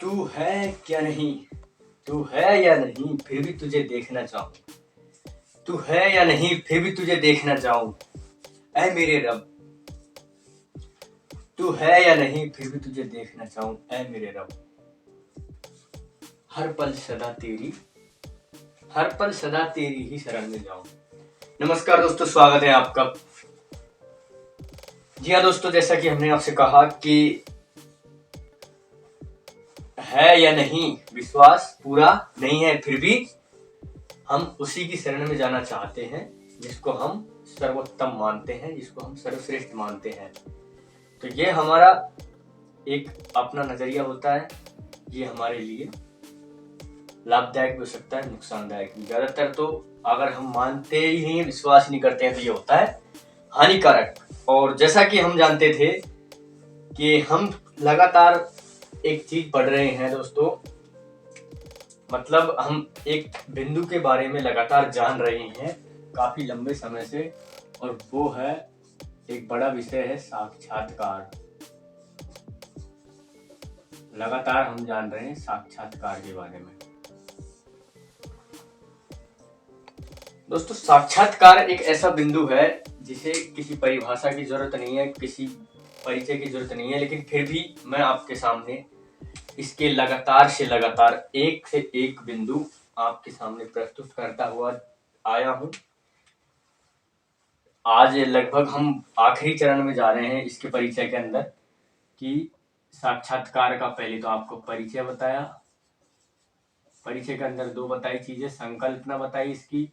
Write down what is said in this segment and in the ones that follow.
तू है क्या नहीं, तू है या नहीं फिर भी तुझे देखना चाहूं। तू है या नहीं फिर भी तुझे देखना चाहूं। ऐ मेरे रब, तू है या नहीं फिर भी तुझे देखना चाहूं। ऐ मेरे रब, हर पल सदा तेरी, हर पल सदा तेरी ही शरण में जाऊं। नमस्कार दोस्तों, स्वागत है आपका। जी हाँ दोस्तों, जैसा कि हमने आपसे कहा कि है या नहीं, विश्वास पूरा नहीं है फिर भी हम उसी की शरण में जाना चाहते हैं जिसको हम सर्वोत्तम मानते हैं, जिसको हम सर्वश्रेष्ठ मानते हैं। तो ये हमारा एक अपना नजरिया होता है। ये हमारे लिए लाभदायक भी हो सकता है, नुकसानदायक भी। ज्यादातर तो अगर हम मानते ही विश्वास नहीं करते हैं तो ये होता है हानिकारक। और जैसा कि हम जानते थे कि हम लगातार एक चीज पढ़ रहे हैं दोस्तों, मतलब हम एक बिंदु के बारे में लगातार जान रहे हैं काफी लंबे समय से, और वो है एक बड़ा विषय है साक्षात्कार। लगातार हम जान रहे हैं साक्षात्कार के बारे में। दोस्तों, साक्षात्कार एक ऐसा बिंदु है जिसे किसी परिभाषा की जरूरत नहीं है, किसी परिचय की जरूरत नहीं है, लेकिन फिर भी मैं आपके सामने इसके लगातार से लगातार एक से एक बिंदु आपके सामने प्रस्तुत करता हुआ आया हूं। आज लगभग हम आखिरी चरण में जा रहे हैं इसके परिचय के अंदर, कि साक्षात्कार का पहले तो आपको परिचय बताया, परिचय के अंदर दो बताई चीजें, संकल्पना बताई इसकी,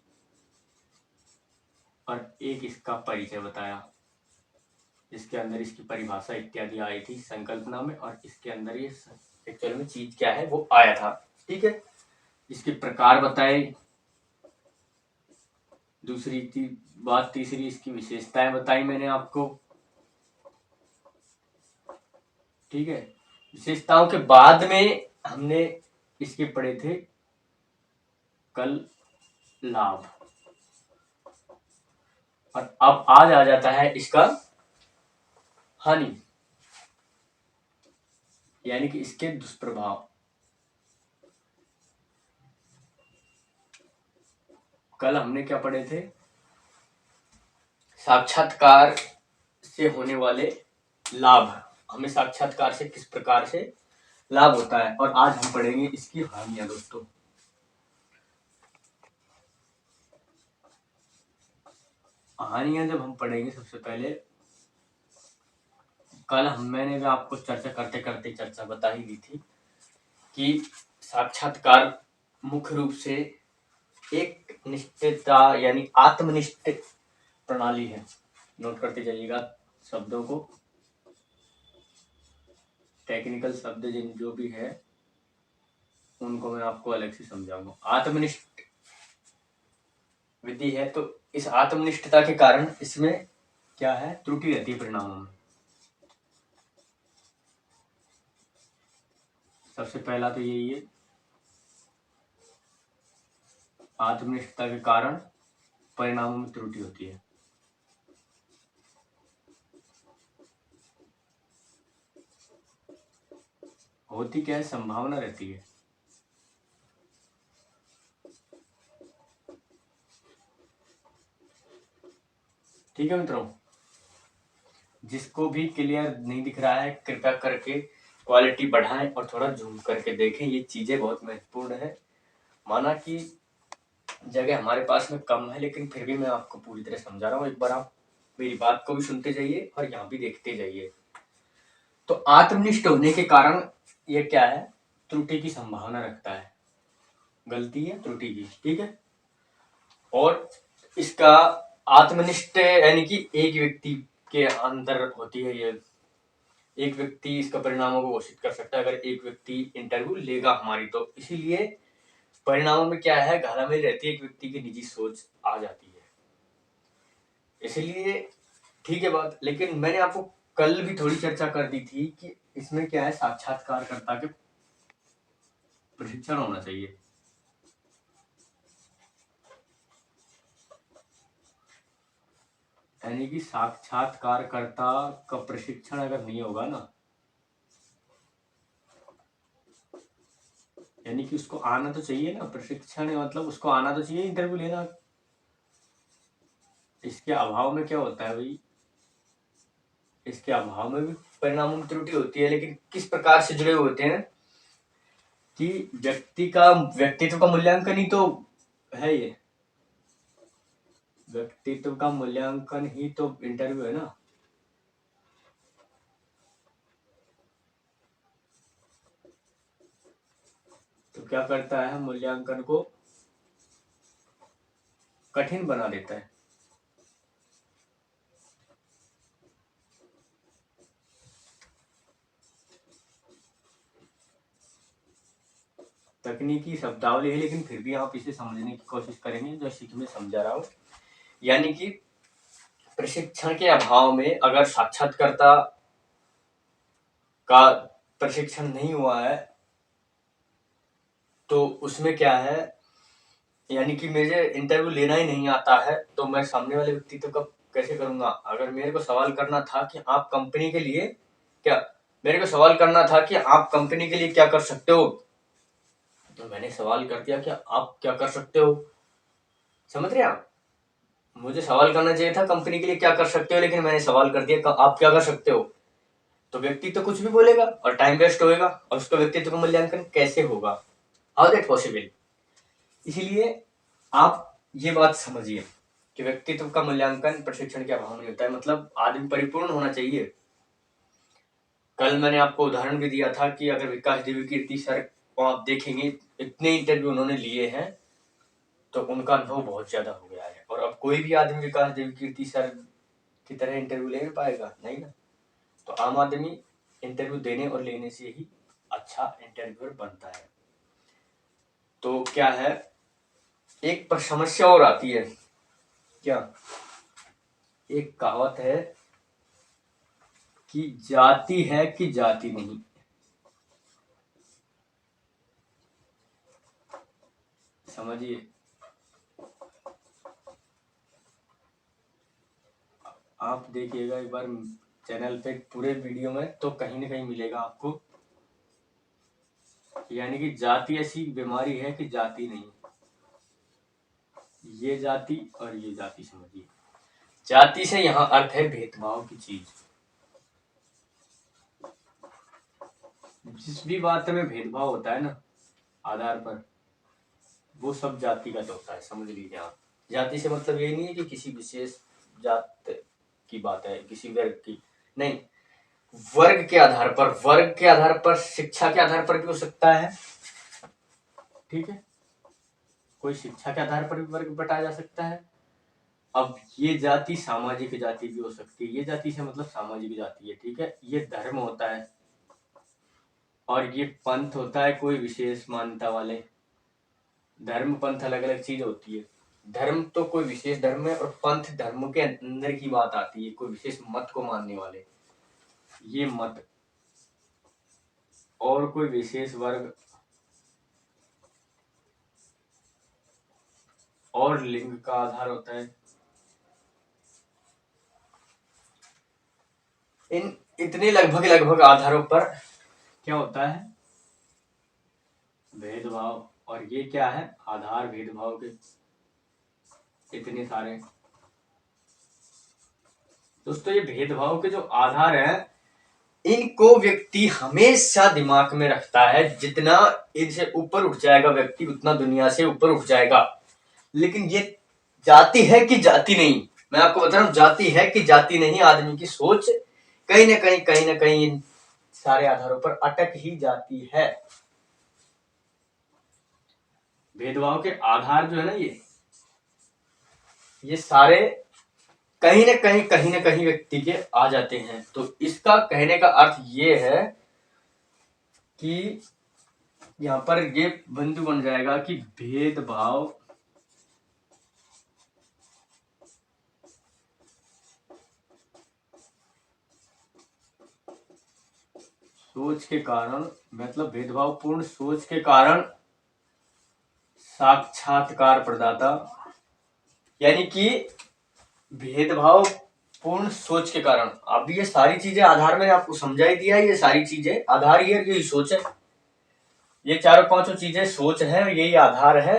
और एक इसका परिचय बताया। इसके अंदर इसकी परिभाषा इत्यादि आई थी संकल्पना में, और इसके अंदर ये एक्चुअल में चीज क्या है वो आया था। ठीक है, इसके प्रकार बताए, दूसरी बात, तीसरी इसकी विशेषताएं बताई मैंने आपको। ठीक है, विशेषताओं के बाद में हमने इसके पढ़े थे कल लाभ, और अब आज आ जाता है इसका हानि, यानी कि इसके दुष्प्रभाव। कल हमने क्या पढ़े थे? साक्षात्कार से होने वाले लाभ, हमें साक्षात्कार से किस प्रकार से लाभ होता है, और आज हम पढ़ेंगे इसकी हानियां। दोस्तों, हानियां जब हम पढ़ेंगे, सबसे पहले कल मैंने भी आपको चर्चा करते करते चर्चा बता ही दी थी कि साक्षात्कार मुख्य रूप से एक निश्चितता यानी आत्मनिष्ठ प्रणाली है। नोट करते जाइएगा शब्दों को, टेक्निकल शब्द जिन जो भी है उनको मैं आपको अलग से समझाऊंगा। आत्मनिष्ठ विधि है, तो इस आत्मनिष्ठता के कारण इसमें क्या है, त्रुटि रहती है परिणामों में। सबसे पहला तो यही है, आत्मनिष्ठता के कारण परिणामों में त्रुटि होती है। होती क्या है, संभावना रहती है। ठीक है मित्रों, जिसको भी क्लियर नहीं दिख रहा है कृपया करके क्वालिटी बढ़ाएं और थोड़ा जूम करके देखें। ये चीजें बहुत महत्वपूर्ण है। माना कि जगह हमारे पास में कम है, लेकिन फिर भी मैं आपको पूरी तरह समझा रहा हूँ। एक बार आप मेरी बात को भी सुनते जाइए और यहाँ भी देखते जाइए। तो आत्मनिष्ठ होने के कारण ये क्या है, त्रुटि की संभावना रखता है, गलती है त्रुटि की। ठीक है, और इसका आत्मनिष्ठ यानी कि एक व्यक्ति के अंदर होती है ये, एक व्यक्ति इसका परिणामों को घोषित कर सकता है। अगर एक व्यक्ति इंटरव्यू लेगा हमारी, तो इसीलिए परिणामों में क्या है, घालामेल रहती है, एक व्यक्ति की निजी सोच आ जाती है, इसलिए ठीक है बात। लेकिन मैंने आपको कल भी थोड़ी चर्चा कर दी थी कि इसमें क्या है, साक्षात्कारकर्ता के प्रशिक्षण होना चाहिए। यानी कि साक्षात्कारकर्ता का प्रशिक्षण अगर नहीं होगा ना, यानी कि उसको आना तो चाहिए ना, प्रशिक्षण मतलब उसको आना तो चाहिए इंटरव्यू लेना। इसके अभाव में क्या होता है भाई, इसके अभाव में भी परिणामों में त्रुटि होती है, लेकिन किस प्रकार से जुड़े हुए होते हैं कि व्यक्तित्व का मूल्यांकन ही तो है ये, व्यक्तित्व का मूल्यांकन ही तो इंटरव्यू है ना। तो क्या करता है, मूल्यांकन को कठिन बना देता है। तकनीकी शब्दावली है, लेकिन फिर भी आप इसे समझने की कोशिश करेंगे जैसे कि मैं समझा रहा हूँ। यानी कि प्रशिक्षण के अभाव में अगर साक्षात्कारकर्ता का प्रशिक्षण नहीं हुआ है तो उसमें क्या है, यानी कि मुझे इंटरव्यू लेना ही नहीं आता है तो मैं सामने वाले व्यक्तित्व का कैसे करूंगा। अगर मेरे को सवाल करना था कि आप कंपनी के लिए क्या मेरे को सवाल करना था कि आप कंपनी के लिए क्या कर सकते हो, तो मैंने सवाल कर दिया कि आप क्या कर सकते हो। समझ रहे हैं आप, मुझे सवाल करना चाहिए था कंपनी के लिए क्या कर सकते हो, लेकिन मैंने सवाल कर दिया आप क्या कर सकते हो। तो व्यक्ति तो कुछ भी बोलेगा और टाइम वेस्ट होएगा, और उसका व्यक्तित्व का मूल्यांकन कैसे होगा, हाउ दैट पॉसिबल। इसलिए आप ये बात समझिए कि व्यक्तित्व का मूल्यांकन प्रशिक्षण के अभाव में होता है, मतलब आदमी परिपूर्ण होना चाहिए। कल मैंने आपको उदाहरण भी दिया था कि अगर विकास देवीकीर्ति सर को आप देखेंगे, इतने इंटरव्यू उन्होंने लिए हैं तो उनका अनुभव बहुत ज्यादा हो गया है, और अब कोई भी आदमी विकास देवीकीर्ति सर की तरह इंटरव्यू ले पाएगा नहीं ना। तो आम आदमी इंटरव्यू देने और लेने से ही अच्छा इंटरव्यूअर बनता है। तो क्या है, एक पर समस्या और आती है क्या, एक कहावत है कि जाति है कि जाति नहीं। समझिए, आप देखिएगा एक बार चैनल पे पूरे वीडियो में तो कहीं ना कहीं मिलेगा आपको, यानी कि जाति ऐसी बीमारी है कि जाति नहीं, ये जाति और ये जाति। समझिए, जाति से यहाँ अर्थ है भेदभाव की चीज। जिस भी बात में भेदभाव होता है ना आधार पर, वो सब जातिगत होता है। समझ लीजिए आप, जाति से मतलब ये नहीं है कि किसी विशेष जात की बात है, किसी वर्ग की नहीं, वर्ग के आधार पर, शिक्षा के आधार पर भी हो सकता है। ठीक है, कोई शिक्षा के आधार पर भी वर्ग बटाया जा सकता है। अब ये जाति सामाजिक जाति भी हो सकती है, ये जाति से मतलब सामाजिक जाति है। ठीक है, ये धर्म होता है और ये पंथ होता है, कोई विशेष मान्यता वाले। धर्म पंथ अलग अलग चीज होती है। धर्म तो कोई विशेष धर्म है, और पंथ धर्म के अंदर की बात आती है, कोई विशेष मत को मानने वाले, ये मत। और कोई विशेष वर्ग और लिंग का आधार होता है। इन इतने लगभग लगभग आधारों पर क्या होता है, भेदभाव। और ये क्या है, आधार भेदभाव के इतने सारे। दोस्तों, ये भेदभाव के जो आधार हैं, इनको व्यक्ति हमेशा दिमाग में रखता है। जितना इनसे ऊपर उठ जाएगा व्यक्ति, उतना दुनिया से ऊपर उठ जाएगा। लेकिन ये जाति है कि जाति नहीं, मैं आपको बता रहा हूं, जाति है कि जाति नहीं, आदमी की सोच कहीं ना कहीं इन सारे आधारों पर अटक ही जाती है। भेदभाव के आधार जो है ना, ये सारे कहीं ना कहीं व्यक्ति के आ जाते हैं। तो इसका कहने का अर्थ ये है कि यहाँ पर ये बिंदु बन जाएगा कि भेदभाव सोच के कारण, मतलब भेदभावपूर्ण सोच के कारण साक्षात्कार प्रदाता, यानी कि भेदभाव पूर्ण सोच के कारण। अब ये सारी चीजें आधार में आपको समझा ही दिया है, ये सारी चीजें आधार ही है, यही सोच है। ये चारों पांचों चीजें सोच है, यही आधार है।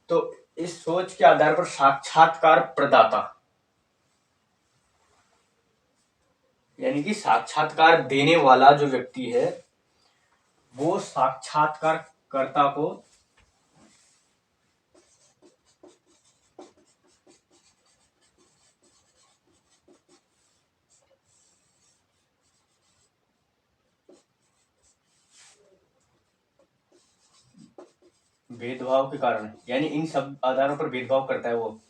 तो इस सोच के आधार पर साक्षात्कार प्रदाता, यानी कि साक्षात्कार देने वाला जो व्यक्ति है वो साक्षात्कारकर्ता को भेदभाव के कारण, यानी इन सब आधारों पर भेदभाव करता है वो।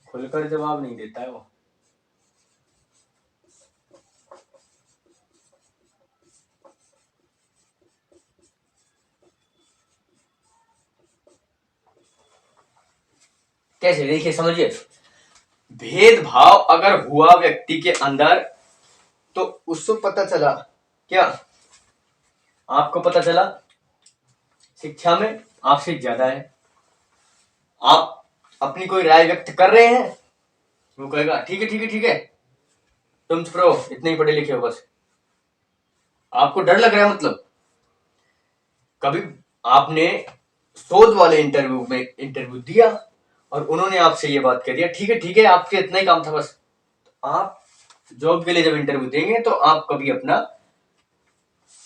खुलकर जवाब नहीं देता है वो। कैसे, देखिए समझिए, भेदभाव अगर हुआ व्यक्ति के अंदर तो उसको पता चला, क्या आपको पता चला शिक्षा में आपसे ज्यादा है, आप अपनी कोई राय व्यक्त कर रहे हैं, वो कहेगा ठीक है ठीक है ठीक है, तुम चुप रहो, इतने ही पढ़े लिखे हो बस। आपको डर लग रहा है, मतलब कभी आपने शोध वाले इंटरव्यू में इंटरव्यू दिया और उन्होंने आपसे ये बात कह दिया ठीक है आपके इतना ही काम था बस। आप जॉब के लिए जब इंटरव्यू देंगे तो आप कभी अपना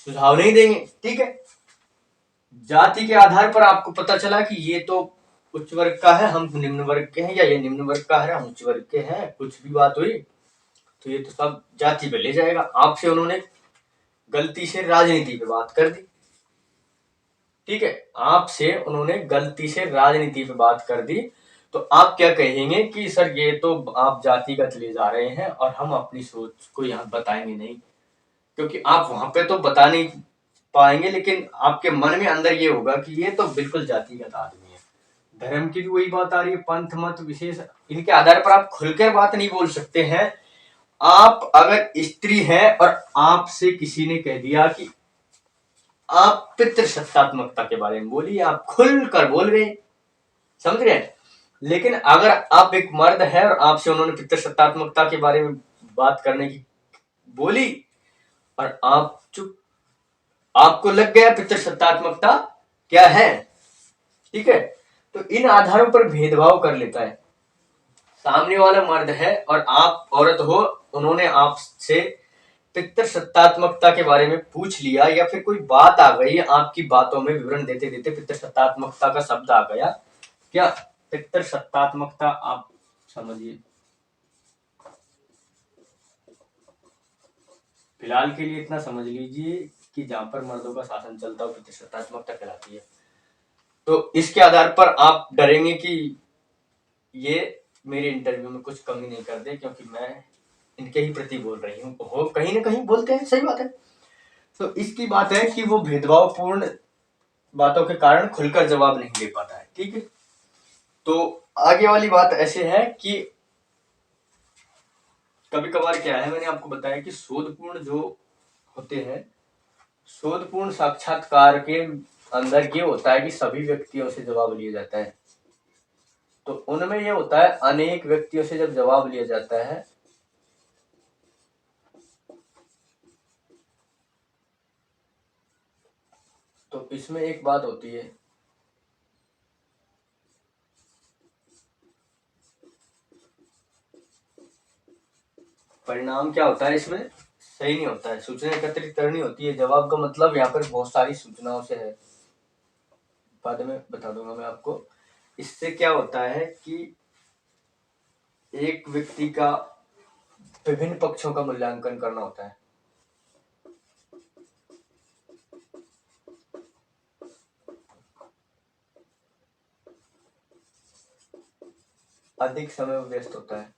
सुझाव नहीं देंगे, ठीक है। जाति के आधार पर आपको पता चला कि ये तो उच्च वर्ग का है, हम निम्न वर्ग के हैं, या ये निम्न वर्ग का है, हम उच्च वर्ग के हैं, कुछ भी बात हुई तो ये तो सब जाति पे ले जाएगा। आपसे उन्होंने गलती से राजनीति पे बात कर दी, ठीक है, आपसे उन्होंने गलती से राजनीति पे बात कर दी, तो आप क्या कहेंगे कि सर ये तो आप जातिगत ले जा रहे हैं और हम अपनी सोच को यहाँ बताएंगे नहीं, क्योंकि आप वहां पे तो बता नहीं पाएंगे, लेकिन आपके मन में अंदर ये होगा कि ये तो बिल्कुल जातिगत आदमी है। धर्म की भी वही बात आ रही है, पंथ मत विशेष, इनके आधार पर आप खुलकर बात नहीं बोल सकते हैं। आप अगर स्त्री हैं और आपसे किसी ने कह दिया कि आप पितृसत्तात्मकता के बारे में बोलिए, आप खुलकर बोल गए, समझ रहे हैं। लेकिन अगर आप एक मर्द है और आपसे उन्होंने पितृसत्तात्मकता के बारे में बात करने की बोली और आप चुप, आपको लग गया पितृसत्तात्मकता क्या है, ठीक है, तो इन आधारों पर भेदभाव कर लेता है। सामने वाला मर्द है और आप औरत हो, उन्होंने आपसे पितृसत्तात्मकता के बारे में पूछ लिया या फिर कोई बात आ गई, आपकी बातों में विवरण देते देते पितृसत्तात्मकता का शब्द आ गया, क्या पितृसत्तात्मकता आप समझिए। फिलहाल के लिए इतना समझ लीजिए कि जहां पर मर्दों का शासन चलता हो पितृसत्तात्मकता कहलाती है। तो इसके आधार पर आप डरेंगे कि ये मेरे इंटरव्यू में कुछ कमी नहीं कर दे, क्योंकि मैं इनके ही प्रति बोल रही हूँ, हो कहीं ना कहीं बोलते हैं, सही बात है। तो इसकी बात है कि वो भेदभावपूर्ण बातों के कारण खुलकर जवाब नहीं दे पाता है, ठीक है। तो आगे वाली बात ऐसे है कि कभी कभार क्या है, मैंने आपको बताया कि शोधपूर्ण जो होते हैं, शोधपूर्ण साक्षात्कार के अंदर ये होता है कि सभी व्यक्तियों से जवाब लिया जाता है। तो उनमें ये होता है अनेक व्यक्तियों से जब जवाब लिया जाता है तो इसमें एक बात होती है, परिणाम क्या होता है इसमें सही नहीं होता है, सूचना एकत्रित करनी होती है, जवाब का मतलब यहाँ पर बहुत सारी सूचनाओं से है, बाद में बता दूंगा मैं आपको। इससे क्या होता है कि एक व्यक्ति का विभिन्न पक्षों का मूल्यांकन करना होता है। अधिक समय व्यस्त होता है।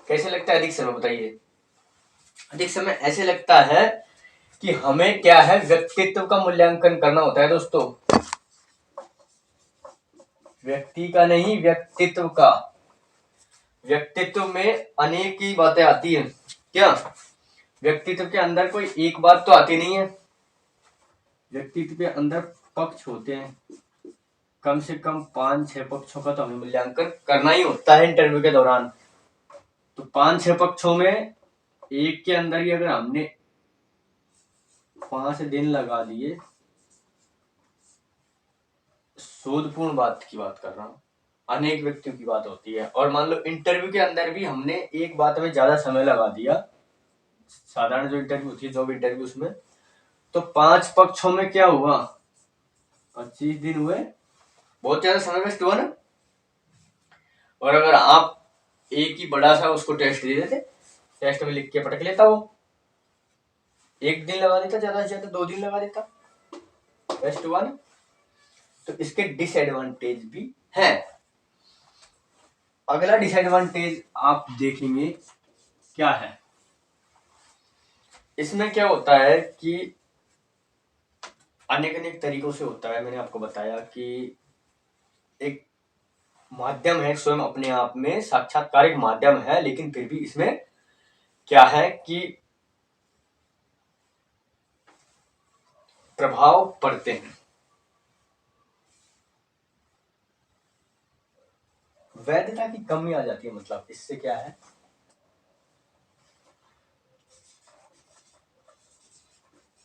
कैसे लगता है अधिक समय, बताइए। अधिक समय ऐसे लगता है कि हमें क्या है, व्यक्तित्व का मूल्यांकन करना होता है दोस्तों, व्यक्ति का नहीं, व्यक्तित्व का। व्यक्तित्व में अनेक ही बातें आती हैं, क्या व्यक्तित्व के अंदर कोई एक बात तो आती नहीं है, व्यक्तित्व के अंदर पक्ष होते हैं, कम से कम 5-6 पक्षों का तो हमें मूल्यांकन करना ही होता है इंटरव्यू के दौरान। तो 5-6 पक्षों में एक के अंदर ही अगर हमने 5 दिन लगा दिए, शोधपूर्ण बात की बात कर रहा हूँ, अनेक व्यक्तियों की बात होती है, और मान लो इंटरव्यू के अंदर भी हमने एक बात में ज्यादा समय लगा दिया, साधारण जो इंटरव्यू होती है, जॉब इंटरव्यू, उसमें तो 5 पक्षों में क्या हुआ, 25 दिन हुए, बहुत ज्यादा समय वेस्ट हुआ ना। और अगर आप एक ही बड़ा सा उसको टेस्ट दे देते, टेस्ट में लिख के पटक लेता, वो 1 दिन लगा देता, ज्यादा से ज्यादा 2 दिन लगा देता, वेस्ट हुआ ना। तो इसके डिसएडवांटेज भी है। अगला डिसएडवांटेज आप देखेंगे क्या है, इसमें क्या होता है कि अनेक अनेक तरीकों से होता है। मैंने आपको बताया कि एक माध्यम है, स्वयं अपने आप में साक्षात्कार एक माध्यम है, लेकिन फिर भी इसमें क्या है कि प्रभाव पड़ते हैं। वैधता की कमी आ जाती है, मतलब इससे क्या है,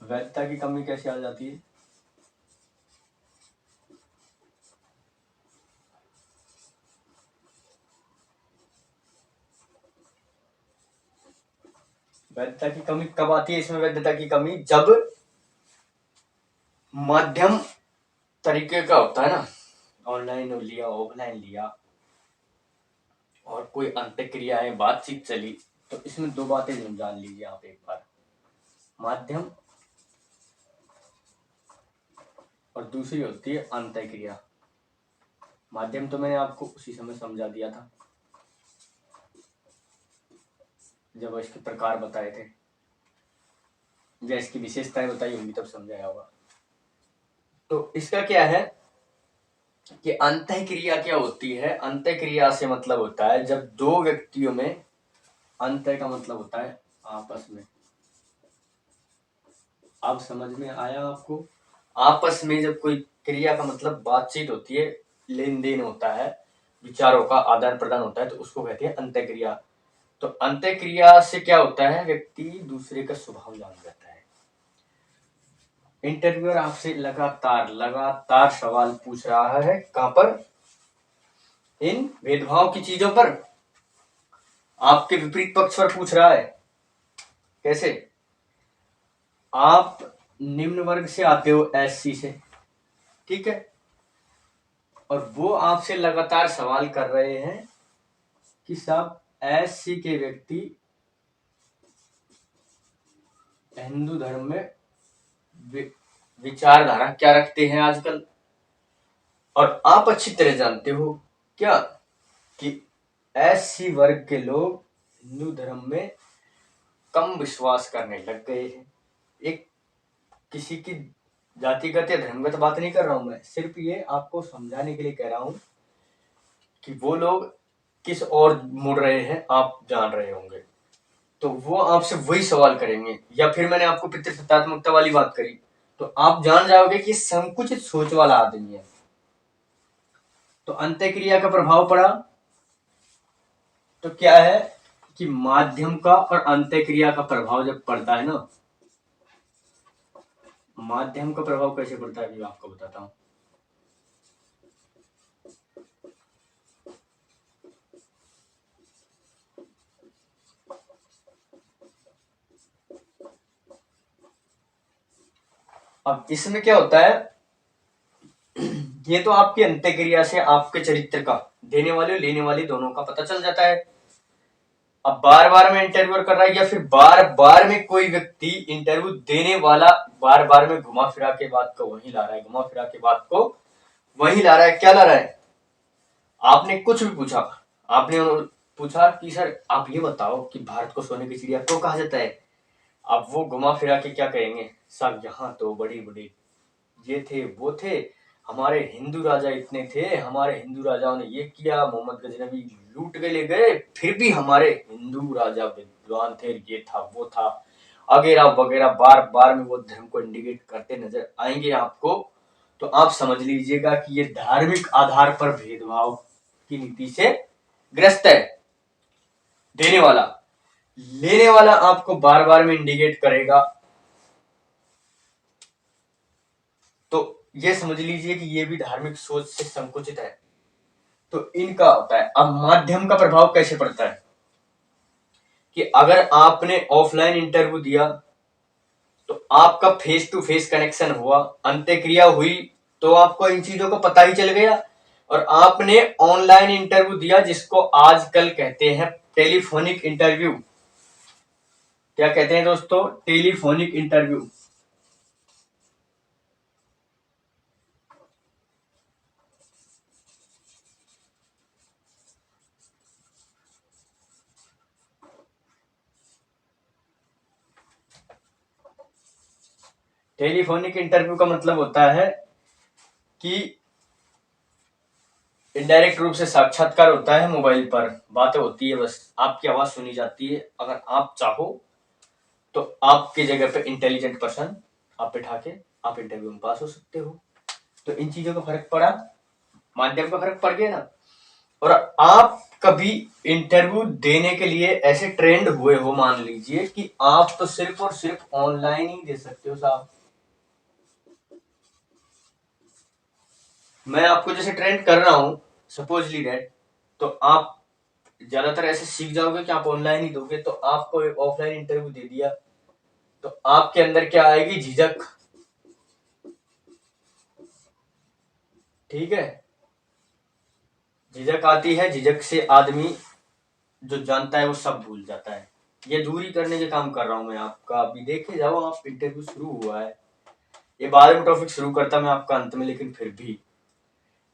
वैधता की कमी कैसे आ जाती है, वैधता की कमी कब आती है इसमें, वैधता की कमी जब माध्यम तरीके का होता है ना, ऑनलाइन लिया, ऑफलाइन लिया, और कोई अंतःक्रियाएं, बातचीत चली, तो इसमें 2 बातें जान लीजिए आप एक बार, माध्यम और दूसरी होती है अंतःक्रिया। माध्यम तो मैंने आपको उसी समय समझा दिया था जब इसके प्रकार बताए थे, या इसकी विशेषताएं बताई होंगी तब समझाया होगा। तो इसका क्या है कि अंतःक्रिया क्या होती है, अंतःक्रिया से मतलब होता है जब 2 व्यक्तियों में, अंतः का मतलब होता है आपस में, अब समझ में आया आपको, आपस में जब कोई क्रिया का मतलब बातचीत होती है, लेन देन होता है, विचारों का आदान प्रदान होता है, तो उसको कहते हैं अंतःक्रिया। तो अंतःक्रिया से क्या होता है, व्यक्ति दूसरे का स्वभाव जान जाता है। इंटरव्यूअर आपसे लगातार लगातार सवाल पूछ रहा है, कहां पर, इन भेदभाव की चीजों पर, आपके विपरीत पक्ष पर पूछ रहा है। कैसे, आप निम्न वर्ग से आते हो, एससी से, ठीक है, और वो आपसे लगातार सवाल कर रहे हैं कि साहब एससी के व्यक्ति हिंदू धर्म में विचारधारा क्या रखते हैं आजकल, और आप अच्छी तरह जानते हो क्या कि एससी वर्ग के लोग हिंदू धर्म में कम विश्वास करने लग गए हैं। एक किसी की जातिगत या धर्मगत बात नहीं कर रहा हूं मैं, सिर्फ ये आपको समझाने के लिए कह रहा हूं कि वो लोग किस ओर मुड़ रहे हैं, आप जान रहे होंगे। तो वो आपसे वही सवाल करेंगे, या फिर मैंने आपको पितृसत्तात्मकता वाली बात करी, तो आप जान जाओगे कि संकुचित सोच वाला आदमी है। तो अंतःक्रिया का प्रभाव पड़ा, तो क्या है कि माध्यम का और अंतःक्रिया का प्रभाव जब पड़ता है ना, माध्यम का प्रभाव कैसे पड़ता है, आपको बताता हूं। अब इसमें क्या होता है, ये तो आपकी अंतःक्रिया से आपके चरित्र का, देने वाले और लेने वाले दोनों का पता चल जाता है। अब बार बार में इंटरव्यू कर रहा है, या फिर बार बार में कोई व्यक्ति इंटरव्यू देने वाला बार बार में घुमा फिरा के बात को वहीं ला रहा है, घुमा फिरा के बात को वहीं ला रहा है। क्या ला रहा है, आपने कुछ भी पूछा, आपने पूछा कि सर आप ये बताओ कि भारत को सोने की चिड़िया क्यों कहा जाता है, अब वो घुमा फिरा के क्या कहेंगे, सर यहाँ तो बड़ी बड़ी ये थे, वो थे, हमारे हिंदू राजा इतने थे, हमारे हिंदू राजाओं ने ये किया, मोहम्मद गजनबी लूट के ले गए, फिर भी हमारे हिंदू राजा विद्वान थे, ये था वो था, वगैरह वगैरह, बार बार में वो धर्म को इंडिकेट करते नजर आएंगे आपको। तो आप समझ लीजिएगा कि ये धार्मिक आधार पर भेदभाव की नीति से ग्रस्त है। देने वाला, लेने वाला आपको बार बार में इंडिकेट करेगा, तो ये समझ लीजिए कि ये भी धार्मिक सोच से संकुचित है। तो इनका होता है। अब माध्यम का प्रभाव कैसे पड़ता है कि अगर आपने ऑफलाइन इंटरव्यू दिया तो आपका फेस टू फेस कनेक्शन हुआ, अंत्यक्रिया हुई, तो आपको इन चीजों को पता ही चल गया। और आपने ऑनलाइन इंटरव्यू दिया जिसको आजकल कहते हैं टेलीफोनिक इंटरव्यू। क्या कहते हैं दोस्तों? Telephonic interview. टेलीफोनिक इंटरव्यू का मतलब होता है कि इनडायरेक्ट रूप से साक्षात्कार होता है, मोबाइल पर बातें होती है, बस आपकी आवाज सुनी जाती है। अगर आप चाहो तो आपकी जगह पे इंटेलिजेंट पर्सन आप बैठा के आप इंटरव्यू में पास हो सकते हो। तो इन चीजों का फर्क पड़ा, माध्यम का फर्क पड़ गया ना। और आप कभी इंटरव्यू देने के लिए ऐसे ट्रेंड हुए हो, मान लीजिए कि आप तो सिर्फ और सिर्फ ऑनलाइन ही दे सकते हो साहब। मैं आपको जैसे ट्रेंड कर रहा हूं, सपोजली दैट, तो आप ज्यादातर ऐसे सीख जाओगे कि आप ऑनलाइन ही दोगे। तो आपको एक ऑफलाइन इंटरव्यू दे दिया तो आपके अंदर क्या आएगी? झिझक। ठीक है, झिझक आती है। झिझक से आदमी जो जानता है वो सब भूल जाता है। ये दूरी करने के काम कर रहा हूं मैं आपका। अभी देखे जाओ आप, इंटरव्यू शुरू हुआ है, ये बाद में टॉपिक शुरू करता मैं आपका अंत में, लेकिन फिर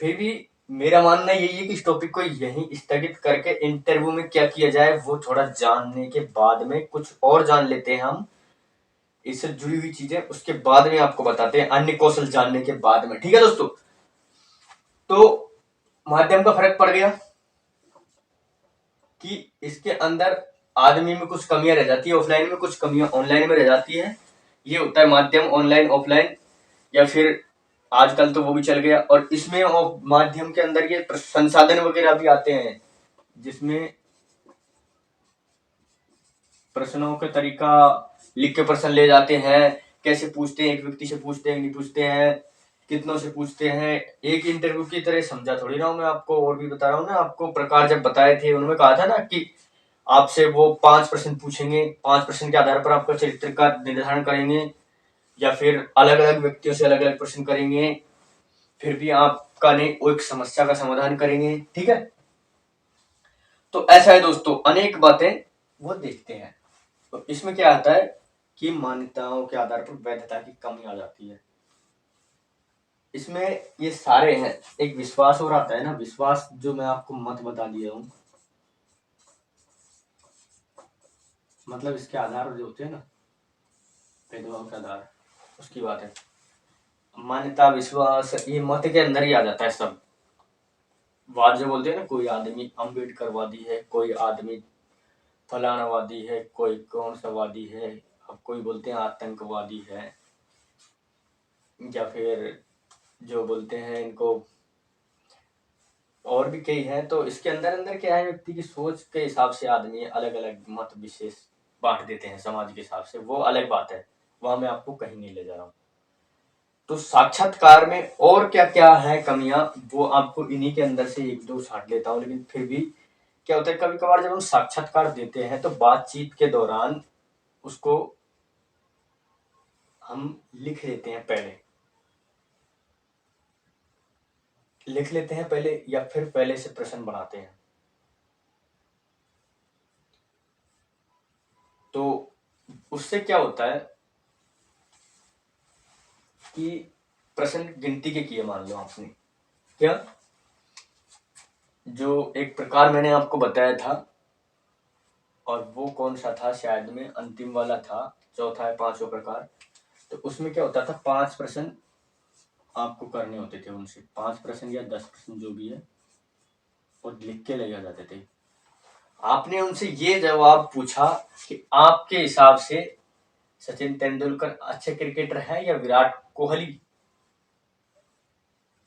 भी मेरा मानना यही है कि इस टॉपिक को यहीं स्थगित करके इंटरव्यू में क्या किया जाए वो थोड़ा जानने के बाद में कुछ और जान लेते हैं हम, इससे जुड़ी हुई चीजें उसके बाद में आपको बताते हैं, अन्य कौशल जानने के बाद में। ठीक है दोस्तों, तो माध्यम का फर्क पड़ गया कि इसके अंदर आदमी में कुछ कमियां रह जाती है, ऑफलाइन में कुछ कमियां ऑनलाइन में रह जाती है। ये होता है माध्यम, ऑनलाइन ऑफलाइन, या फिर आजकल तो वो भी चल गया। और इसमें माध्यम के अंदर ये संसाधन वगैरह भी आते हैं जिसमें प्रश्नों का तरीका लिख के प्रश्न ले जाते हैं, कैसे पूछते हैं, एक व्यक्ति से पूछते हैं नहीं पूछते हैं, कितनों से पूछते हैं। एक इंटरव्यू की तरह समझा थोड़ी रहा हूं मैं आपको, और भी बता रहा हूँ ना आपको। प्रकार जब बताए थे उन्होंने कहा था ना कि आपसे वो 5 प्रश्न पूछेंगे, 5 प्रश्न के आधार पर आपका चरित्र का निर्धारण करेंगे, या फिर अलग अलग व्यक्तियों से अलग अलग प्रश्न करेंगे, फिर भी आपका नहीं वो एक समस्या का समाधान करेंगे। ठीक है, तो ऐसा है दोस्तों, अनेक बातें वो देखते हैं। तो इसमें क्या आता है कि मान्यताओं के आधार पर वैधता की कमी आ जाती है। इसमें ये सारे हैं, एक विश्वास और आता है ना, विश्वास जो मैं आपको मत बता दिया हूं, मतलब इसके आधार जो होते हैं ना, भेदभाव के आधार, उसकी बात है। मान्यता विश्वास ये मत के अंदर ही आ जाता है सब। वाद जो बोलते हैं ना, कोई आदमी अम्बेडकरवादी है, कोई आदमी फलानावादी है, कोई कौन सा वादी है, अब कोई बोलते हैं आतंकवादी है, या फिर जो बोलते हैं इनको और भी कई हैं। तो इसके अंदर अंदर क्या है, व्यक्ति की सोच के हिसाब से आदमी अलग अलग मत विशेष बांट देते हैं समाज के हिसाब से, वो अलग बात है, वहां मैं आपको कहीं नहीं ले जा रहा हूँ। तो साक्षात्कार में और क्या क्या है कमियां, वो आपको इन्हीं के अंदर से एक दो छांट लेता हूँ। लेकिन फिर भी क्या होता है, कभी कभार जब हम साक्षात्कार देते हैं तो बातचीत के दौरान उसको हम लिख लेते हैं पहले, या फिर पहले से प्रश्न बनाते हैं। तो उससे क्या होता है कि प्रश्न गिनती के किए, मान लो आपने क्या, जो एक प्रकार मैंने आपको बताया था, और वो कौन सा था, शायद में अंतिम वाला था, चौथा है 5वां प्रकार। तो उसमें क्या होता था, 5 प्रश्न आपको करने होते थे उनसे, 5 प्रश्न या 10 प्रश्न जो भी है, और लिख के ले जाते थे। आपने उनसे ये जवाब पूछा कि आपके हिसाब से सचिन तेंदुलकर अच्छे क्रिकेटर है या विराट कोहली।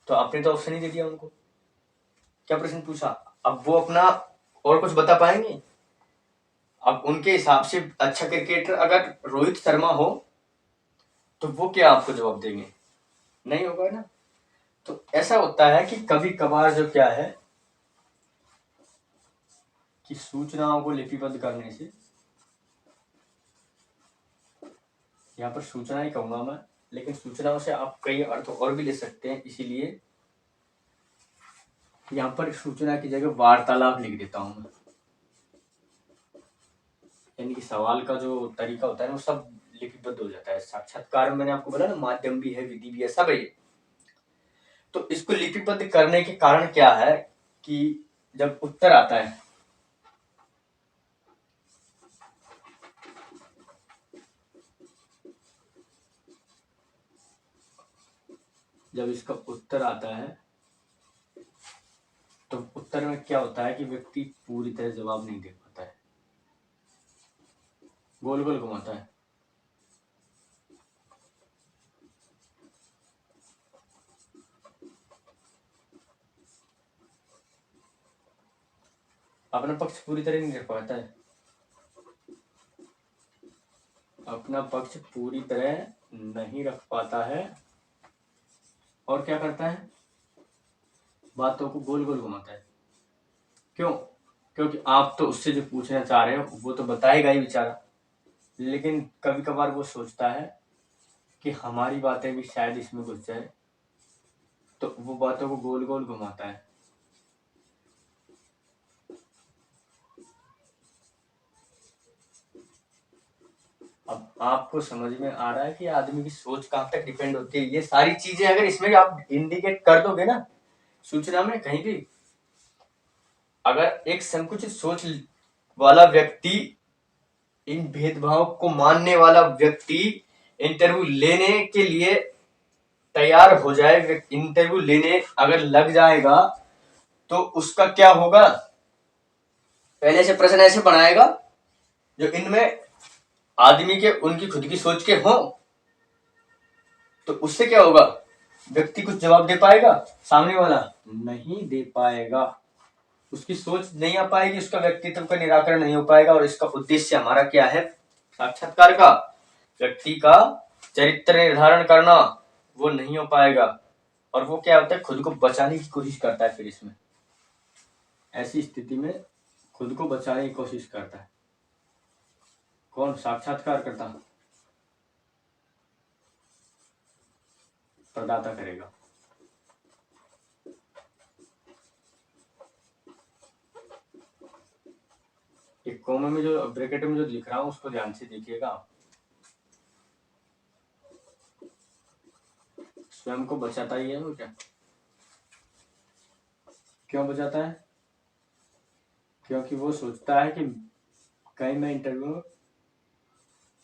तो आपने तो ऑप्शन ही दे दिया उनको, क्या प्रश्न पूछा, अब वो अपना और कुछ बता पाएंगे? अब उनके हिसाब से अच्छा क्रिकेटर अगर रोहित शर्मा हो तो वो क्या आपको जवाब देंगे? नहीं होगा ना। तो ऐसा होता है कि कभी कभार जो क्या है कि सूचनाओं को लिपिबद्ध करने से, यहाँ पर सूचना ही कहूंगा मैं, लेकिन सूचनाओं से आप कई अर्थ और भी ले सकते हैं, इसीलिए यहाँ पर सूचना की जगह वार्तालाप लिख देता हूं मैं। यानी कि सवाल का जो तरीका होता है वो सब लिपिबद्ध हो जाता है। साक्षात्कार में मैंने आपको बोला ना, माध्यम भी है, विधि भी है, सब है ये। तो इसको लिपिबद्ध करने के कारण क्या है कि जब उत्तर आता है, जब इसका उत्तर आता है तो उत्तर में क्या होता है कि व्यक्ति पूरी तरह जवाब नहीं दे पाता है, गोल गोल घुमाता है। अपना पक्ष पूरी तरह नहीं रख पाता है, अपना पक्ष पूरी तरह नहीं रख पाता है, और क्या करता है, बातों को गोल गोल घुमाता है। क्यों? क्योंकि आप तो उससे जो पूछना चाह रहे हो वो तो बताएगा ही बेचारा, लेकिन कभी कभार वो सोचता है कि हमारी बातें भी शायद इसमें घुस जाए, तो वो बातों को गोल गोल घुमाता है। अब आपको समझ में आ रहा है कि आदमी की सोच कहाँ तक डिपेंड होती है। ये सारी चीजें अगर इसमें आप इंडिकेट कर दोगे ना सूचना में कहीं भी, अगर एक संकुचित सोच वाला व्यक्ति, इन भेदभाव को मानने वाला व्यक्ति इंटरव्यू लेने के लिए तैयार हो जाए, इंटरव्यू लेने अगर लग जाएगा तो उसका क्या होगा, पहले से प्रश्न ऐसे बनाएगा जो इनमें आदमी के उनकी खुद की सोच के हों, तो उससे क्या होगा, व्यक्ति कुछ जवाब दे पाएगा, सामने वाला नहीं दे पाएगा, उसकी सोच नहीं आ पाएगी, उसका व्यक्तित्व का निराकरण नहीं हो पाएगा। और इसका उद्देश्य हमारा क्या है साक्षात्कार का, व्यक्ति का चरित्र निर्धारण करना, वो नहीं हो पाएगा। और वो क्या होता है, खुद को बचाने की कोशिश करता है, फिर इसमें ऐसी स्थिति में खुद को बचाने की कोशिश करता है। कौन? साक्षात्कार करता, प्रदाता करेगा। एक कॉमा में जो ब्रैकेट में जो लिख रहा हूं उसको ध्यान से देखिएगा। स्वयं को बचाता ही है वो, क्या क्यों बचाता है? क्योंकि वो सोचता है कि कहीं मैं इंटरव्यू में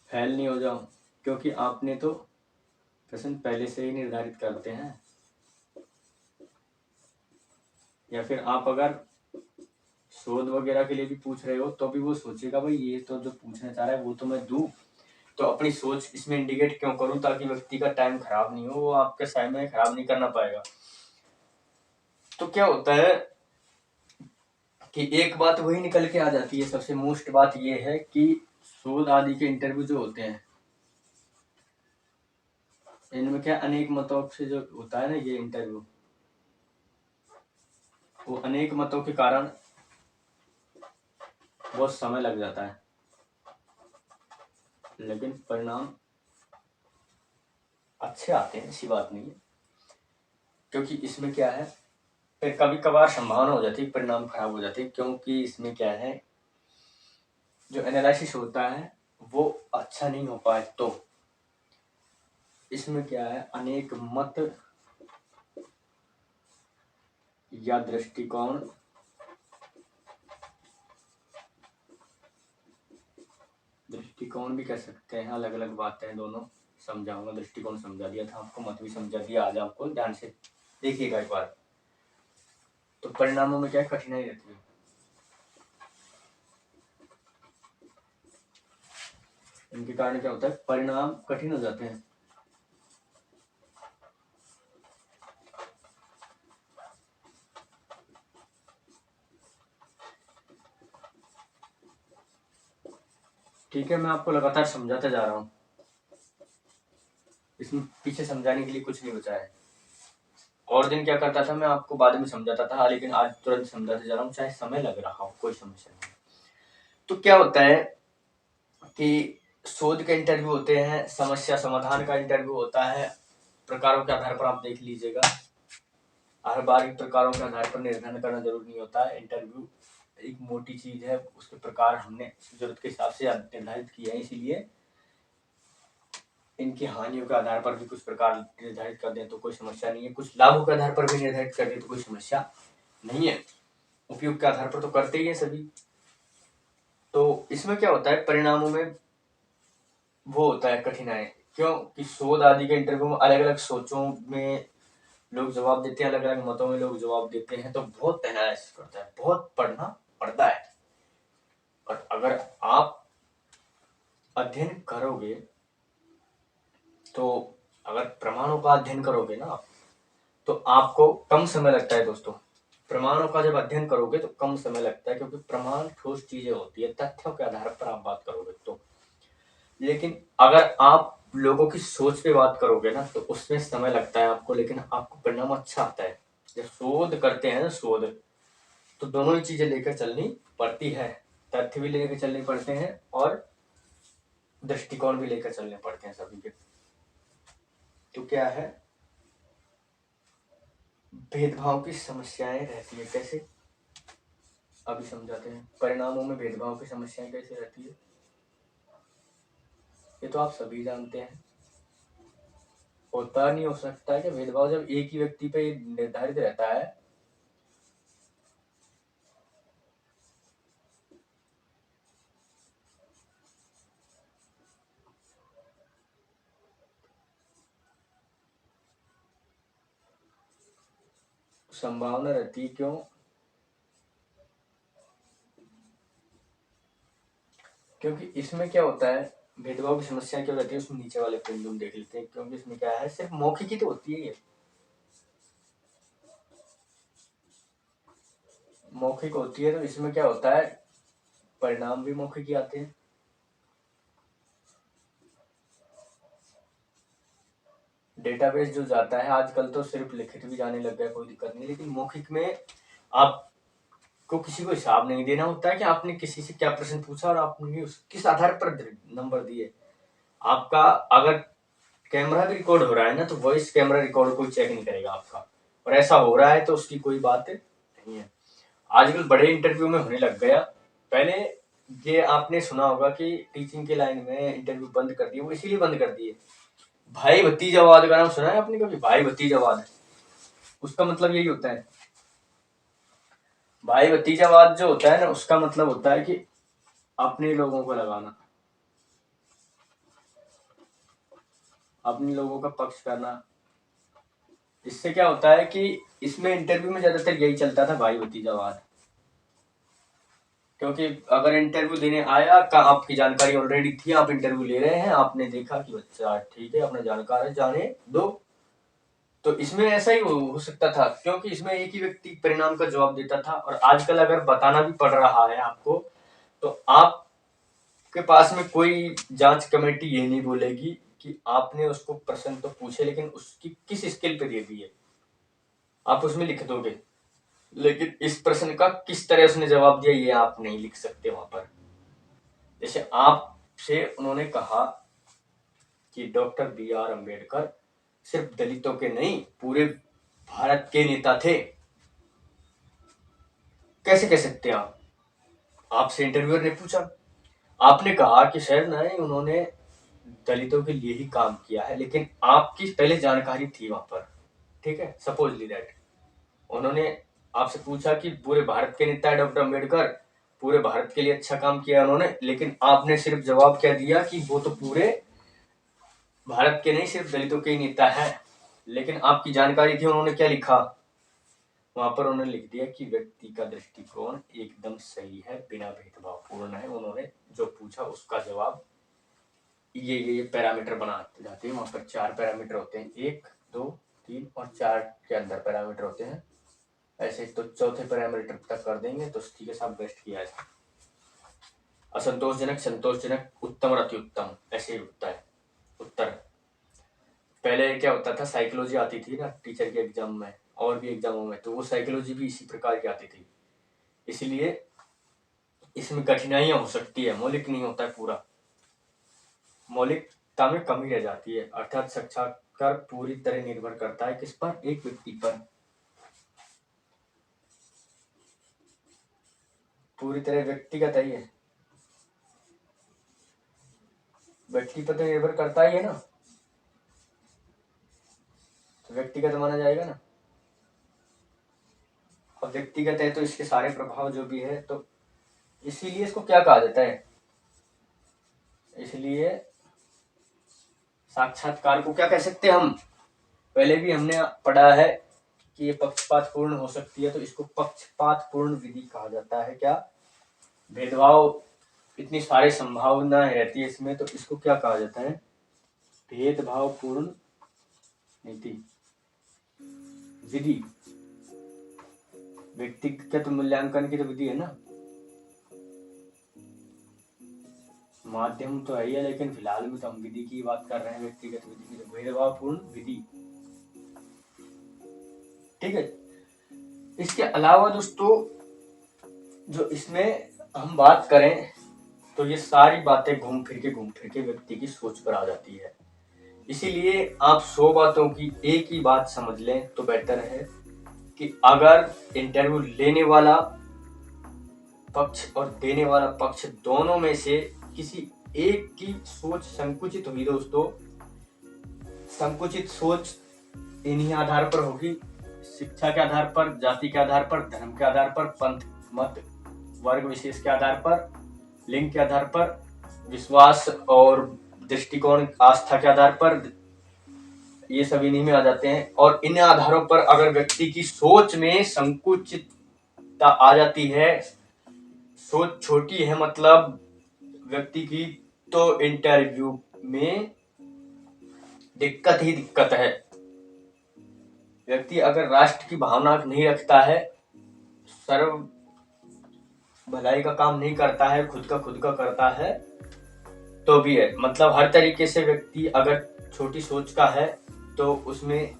फेल नहीं हो जाऊं, क्योंकि आपने तो प्रश्न पहले से ही निर्धारित करते हैं। या फिर आप अगर शोध वगैरह के लिए भी पूछ रहे हो तो भी वो सोचेगा भाई ये तो जो पूछना चाह रहा है वो तो मैं दूं, तो अपनी सोच इसमें इंडिकेट क्यों करूं, ताकि व्यक्ति का टाइम खराब नहीं हो, वो आपके समय खराब नहीं करना पाएगा। तो क्या होता है कि एक बात वही निकल के आ जाती है, सबसे मोस्ट बात ये है कि शोध आदि के इंटरव्यू जो होते हैं इनमें क्या अनेक मतों से जो होता है ना ये इंटरव्यू, वो अनेक मतों के कारण बहुत समय लग जाता है, लेकिन परिणाम अच्छे आते हैं, ऐसी बात नहीं है। क्योंकि इसमें क्या है, फिर कभी कभार संभावना हो जाती है परिणाम खराब हो जाते हैं, क्योंकि इसमें क्या है जो एनालिसिस होता है वो अच्छा नहीं हो पाए, तो इसमें क्या है अनेक मत या दृष्टिकोण, दृष्टिकोण भी कह सकते हैं, अलग अलग बातें हैं दोनों, समझाऊंगा। दृष्टिकोण समझा दिया था आपको, मत भी समझा दिया, आज आपको ध्यान से देखिएगा एक बार। तो परिणामों में क्या कठिनाई रहती है, इनके कारण क्या होता है परिणाम कठिन हो जाते हैं। ठीक है, मैं आपको लगातार समझाता जा रहा हूँ, इसमें पीछे समझाने के लिए कुछ नहीं बचा है। और दिन क्या करता था, मैं आपको बाद में समझाता था, लेकिन आज तुरंत समझाते जा रहा हूँ, चाहे समय लग रहा हो, कोई समस्या नहीं। तो क्या होता है कि शोध के इंटरव्यू होते हैं, समस्या समाधान का इंटरव्यू होता है, प्रकारों के आधार पर आप देख लीजिएगा। हर बार प्रकारों के आधार पर निर्धारण करना जरूरी नहीं होता है। इंटरव्यू एक मोटी चीज है, उसके प्रकार हमने जरूरत के हिसाब से निर्धारित किए हैं, इसीलिए इनकी हानियों के आधार पर भी कुछ प्रकार निर्धारित कर दें तो कोई समस्या नहीं है, कुछ लाभों के आधार पर भी निर्धारित कर दें तो कोई समस्या नहीं है। उपयोग के आधार पर तो करते ही है सभी। तो इसमें क्या होता है, परिणामों में वो होता है कठिनाई, क्यों कि शोध आदि के इंटरव्यू में अलग अलग सोचों में लोग जवाब देते हैं, अलग अलग मतों में लोग जवाब देते हैं, तो बहुत एनालिसिस करता है, बहुत पढ़ना पड़ता है। और अगर आप अध्ययन करोगे तो, अगर प्रमाणों का अध्ययन करोगे ना तो आपको कम समय लगता है दोस्तों। प्रमाणों का जब अध्ययन करोगे तो कम समय लगता है, क्योंकि प्रमाण ठोस चीजें होती है, तथ्यों के आधार पर आप बात करोगे तो। लेकिन अगर आप लोगों की सोच पे बात करोगे ना तो उसमें समय लगता है आपको, लेकिन आपको परिणाम अच्छा आता है। जब शोध करते हैं ना, शोध तो दोनों ही चीजें लेकर चलनी पड़ती है, तथ्य भी लेकर चलने पड़ते हैं और दृष्टिकोण भी लेकर चलने पड़ते हैं सभी के। तो क्या है, भेदभाव की समस्याएं रहती है, कैसे अभी समझाते हैं। परिणामों में भेदभाव की समस्याएं कैसे रहती है, ये तो आप सभी जानते हैं। होता नहीं हो सकता है कि भेदभाव जब एक ही व्यक्ति पे निर्धारित रहता है, संभावना रहती है। क्यों, क्योंकि इसमें क्या होता है, भेदभाव की समस्या क्यों रहती है, उसमें नीचे वाले पॉइंट हम देख लेते हैं। क्योंकि इसमें क्या है, सिर्फ मौखिक ही तो होती है ये, मौखिक होती है। तो इसमें क्या होता है, परिणाम भी मौखिक ही आते हैं। डेटाबेस जो जाता है आजकल तो सिर्फ लिखित भी जाने लग गया, कोई दिक्कत नहीं, लेकिन मौखिक में आपको किसी को हिसाब नहीं देना होता है कि आपने किसी से क्या प्रश्न पूछा और आपने किस आधार पर नंबर दिए। आपका अगर कैमरा भी रिकॉर्ड हो रहा है ना, तो वॉइस कैमरा रिकॉर्ड कोई चेक नहीं करेगा आपका, और ऐसा हो रहा है तो उसकी कोई बात नहीं है। आजकल बड़े इंटरव्यू में होने लग गया। पहले ये आपने सुना होगा कि टीचिंग के लाइन में इंटरव्यू बंद कर दिए, वो इसीलिए बंद कर दिए। भाई भतीजावाद का नाम सुना है आपने कभी, भाई भतीजावाद, उसका मतलब यही होता है। भाई भतीजावाद जो होता है ना, उसका मतलब होता है कि अपने लोगों को लगाना, अपने लोगों का पक्ष करना। इससे क्या होता है कि इसमें इंटरव्यू में ज्यादातर यही चलता था, भाई भतीजावाद। क्योंकि अगर इंटरव्यू देने आया का आपकी जानकारी ऑलरेडी थी, आप इंटरव्यू ले रहे हैं, आपने देखा कि बच्चा ठीक है, अपना जानकार है, जाने दो, तो इसमें ऐसा ही हो सकता था। क्योंकि इसमें एक ही व्यक्ति परिणाम का जवाब देता था, और आजकल अगर बताना भी पड़ रहा है आपको, तो आपके पास में कोई जांच कमेटी ये नहीं बोलेगी कि आपने उसको प्रश्न तो पूछे, लेकिन उसकी किस स्केल पे दे दी है, आप उसमें लिख दोगे, लेकिन इस प्रश्न का किस तरह उसने जवाब दिया ये आप नहीं लिख सकते वहां पर। जैसे आपसे उन्होंने कहा कि डॉक्टर बी.आर. अम्बेडकर सिर्फ दलितों के नहीं, पूरे भारत के नेता थे, कैसे कह सकते हैं आप। आपसे इंटरव्यूअर ने पूछा, आपने कहा कि सर नहीं, उन्होंने दलितों के लिए ही काम किया है, लेकिन आपकी पहले जानकारी थी वहां पर, ठीक है, सपोजली दैट उन्होंने आपसे पूछा कि पूरे भारत के नेता है डॉक्टर अम्बेडकर, पूरे भारत के लिए अच्छा काम किया उन्होंने, लेकिन आपने सिर्फ जवाब क्या दिया कि वो तो पूरे भारत के नहीं, सिर्फ दलितों के ही नेता है। लेकिन आपकी जानकारी थी, उन्होंने क्या लिखा वहां पर, उन्होंने लिख दिया कि व्यक्ति का दृष्टिकोण एकदम सही है, बिना भेदभाव पूर्ण है। उन्होंने जो पूछा उसका जवाब ये पैरामीटर बनाते जाते हैं, वहां पर 4 पैरामीटर होते हैं, 1 2 3 और 4 के अंदर पैरामीटर होते हैं। ऐसे तो चौथे पैरामीटर तक कर देंगे तो ठीक है साहब, बेस्ट किया है। असंतोषजनक, संतोषजनक, उत्तम और अति उत्तम, ऐसे ही होता है उत्तर। पहले क्या होता था, साइकोलॉजी आती थी ना टीचर के एग्जाम में और भी एग्जामों में, तो वो साइकोलॉजी भी इसी प्रकार की आती थी, इसलिए इसमें कठिनाइयां हो सकती है, मौलिक नहीं होता है पूरा, मौलिकता में कमी रह जाती है। अर्थात साक्षात्कार पूरी तरह निर्भर करता है किस पर, एक व्यक्ति पर, पूरी तरह व्यक्तिगत है, ये व्यक्ति पर तो निर्भर करता ही है ना, तो व्यक्तिगत माना जाएगा ना। अब व्यक्तिगत है तो इसके सारे प्रभाव जो भी है, तो इसीलिए इसको क्या कहा जाता है, इसलिए साक्षात्कार को क्या कह सकते हैं हम, पहले भी हमने पढ़ा है कि ये पक्षपात पूर्ण हो सकती है, तो इसको पक्षपात पूर्ण विधि कहा जाता है। क्या भेदभाव, इतनी सारी संभावनाएं रहती है इसमें, तो इसको क्या कहा जाता है, भेदभाव पूर्ण नीति विधि। व्यक्तिगत मूल्यांकन की तो विधि है ना, माध्यम तो है ही है, लेकिन फिलहाल में तो हम विधि की बात कर रहे हैं, व्यक्तिगत विधि की, तो भेदभावपूर्ण विधि, ठीक है। इसके अलावा दोस्तों जो इसमें हम बात करें तो ये सारी बातें घूम फिर के व्यक्ति की सोच पर आ जाती है, इसीलिए आप 100 बातों की एक ही बात समझ लें तो बेहतर है कि अगर इंटरव्यू लेने वाला पक्ष और देने वाला पक्ष दोनों में से किसी एक की सोच संकुचित हुई दोस्तों, संकुचित सोच इन्हीं आधार पर होगी, शिक्षा के आधार पर, जाति के आधार पर, धर्म के आधार पर, पंथ, मत, वर्ग विशेष के आधार पर, लिंग के आधार पर, विश्वास और दृष्टिकोण, आस्था के आधार पर, ये सब इन्हीं में आ जाते हैं। और इन आधारों पर अगर व्यक्ति की सोच में संकुचितता आ जाती है, सोच छोटी है मतलब व्यक्ति की, तो इंटरव्यू में दिक्कत ही दिक्कत है। व्यक्ति अगर राष्ट्र की भावना नहीं रखता है, सर्व भलाई का काम नहीं करता है, खुद का करता है, तो भी है, मतलब हर तरीके से व्यक्ति अगर छोटी सोच का है तो उसमें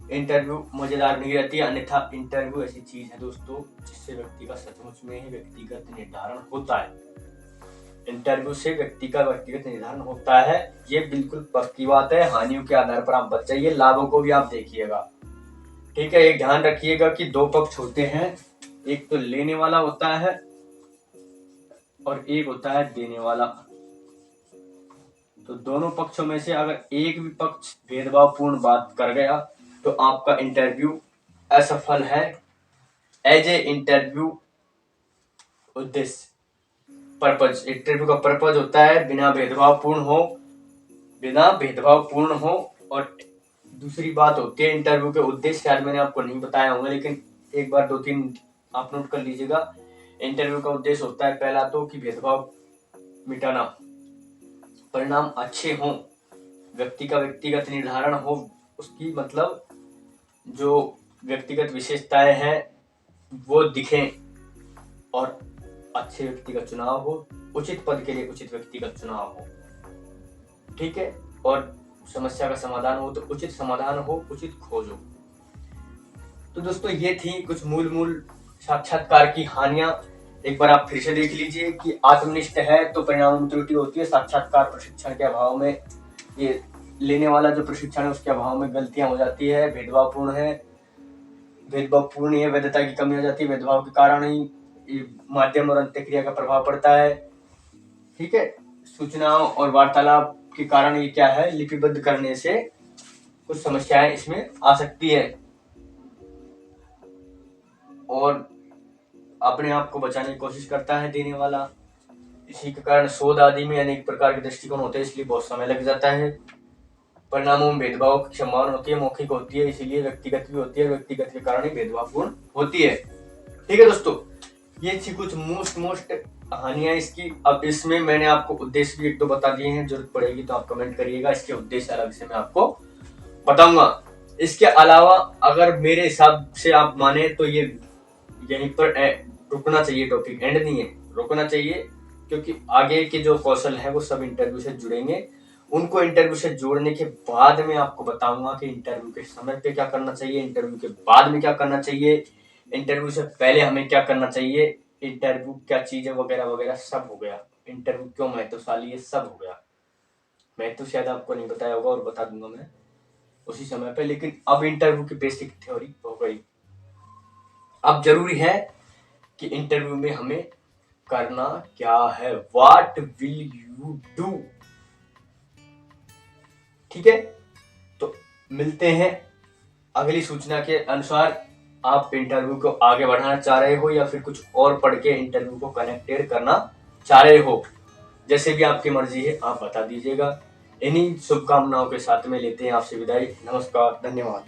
इंटरव्यू मजेदार नहीं रहती है। अन्यथा इंटरव्यू ऐसी चीज है दोस्तों जिससे व्यक्ति का सचमुच में ही व्यक्तिगत निर्धारण होता है, इंटरव्यू से व्यक्ति का व्यक्तिगत निर्धारण होता है, ये बिल्कुल पक्की बात है। हानियों के आधार पर आप बच जाइए, लाभों को भी आप देखिएगा, ठीक है। एक ध्यान रखिएगा कि दो पक्ष होते हैं, एक तो लेने वाला होता है और एक होता है देने वाला, तो दोनों पक्षों में से अगर एक भी पक्ष भेदभावपूर्ण बात कर गया तो आपका इंटरव्यू असफल है। एज ए इंटरव्यू उद्देश्य, पर्पज, इंटरव्यू का पर्पज होता है बिना भेदभावपूर्ण हो, और दूसरी बात होती है इंटरव्यू के उद्देश्य, शायद मैंने आपको नहीं बताया होगा, लेकिन एक बार 2-3 आप नोट कर लीजिएगा। इंटरव्यू का उद्देश्य होता है पहला तो कि भेदभाव मिटाना, परिणाम अच्छे हों, व्यक्ति का व्यक्तिगत निर्धारण हो, उसकी मतलब जो व्यक्तिगत विशेषताएं हैं वो दिखें, और अच्छे व्यक्ति का चुनाव हो, उचित पद के लिए उचित व्यक्ति का चुनाव हो, ठीक है। और समस्या का समाधान हो तो उचित समाधान हो, उचित खोज हो। तो दोस्तों ये थी कुछ मूल साक्षात्कार की हानियां। एक बार आप फिर से देख लीजिए कि आत्मनिष्ठ है तो परिणाम में त्रुटि होती है, साक्षात्कार प्रशिक्षण के अभाव में, ये लेने वाला जो प्रशिक्षण है उसके अभाव में गलतियां हो जाती है, भेदभावपूर्ण है, वैधता की कमी हो जाती है, भेदभाव के कारण ही माध्यम और अंत्यक्रिया का प्रभाव पड़ता है, ठीक है। सूचनाओं और वार्तालाप के कारण ये क्या है, लिपिबद्ध करने से कुछ समस्याएं इसमें आ सकती है, और अपने आप को बचाने की कोशिश करता है देने वाला। इसी के कारण शोध आदि में अनेक प्रकार के दृष्टिकोण होते हैं, इसलिए बहुत समय लग जाता है। परिणामों में भेदभाव की संभावना होती है, मौखिक होती है, इसीलिए व्यक्तिगत भी होती है, व्यक्तिगत के कारण ही भेदभावपूर्ण होती है, ठीक है दोस्तों। ये थी कुछ मोस्ट हानियां इसकी। अब इसमें मैंने आपको उद्देश्य भी 1-2 बता दिए हैं, जरूरत पड़ेगी तो आप कमेंट करिएगा, इसके उद्देश्य अलग से मैं आपको बताऊंगा। इसके अलावा अगर मेरे हिसाब से आप माने तो ये यहीं पर रुकना चाहिए, टॉपिक एंड नहीं है, रुकना चाहिए। क्योंकि आगे के जो कौशल है वो सब इंटरव्यू से जुड़ेंगे। उनको इंटरव्यू से जोड़ने के बाद में आपको बताऊंगा कि इंटरव्यू के समय पे क्या करना चाहिए, इंटरव्यू के बाद में क्या करना चाहिए, इंटरव्यू से पहले हमें क्या करना चाहिए, इंटरव्यू क्या चीज है वगैरह वगैरह सब हो गया। इंटरव्यू क्यों महत्वशाली है सब हो गया। मैं तो शायद आपको नहीं बताया होगा और बता दूंगा मैं उसी समय पे, लेकिन अब इंटरव्यू की बेसिक थ्योरी हो गई। अब जरूरी है कि इंटरव्यू में हमें करना क्या है, व्हाट विल यू डू। ठीक है, तो मिलते हैं अगली सूचना के अनुसार। आप इंटरव्यू को आगे बढ़ाना चाह रहे हो या फिर कुछ और पढ़ के इंटरव्यू को कनेक्टेड करना चाह रहे हो, जैसे भी आपकी मर्जी है आप बता दीजिएगा। इन्हीं शुभकामनाओं के साथ में लेते हैं आपसे विदाई। नमस्कार, धन्यवाद।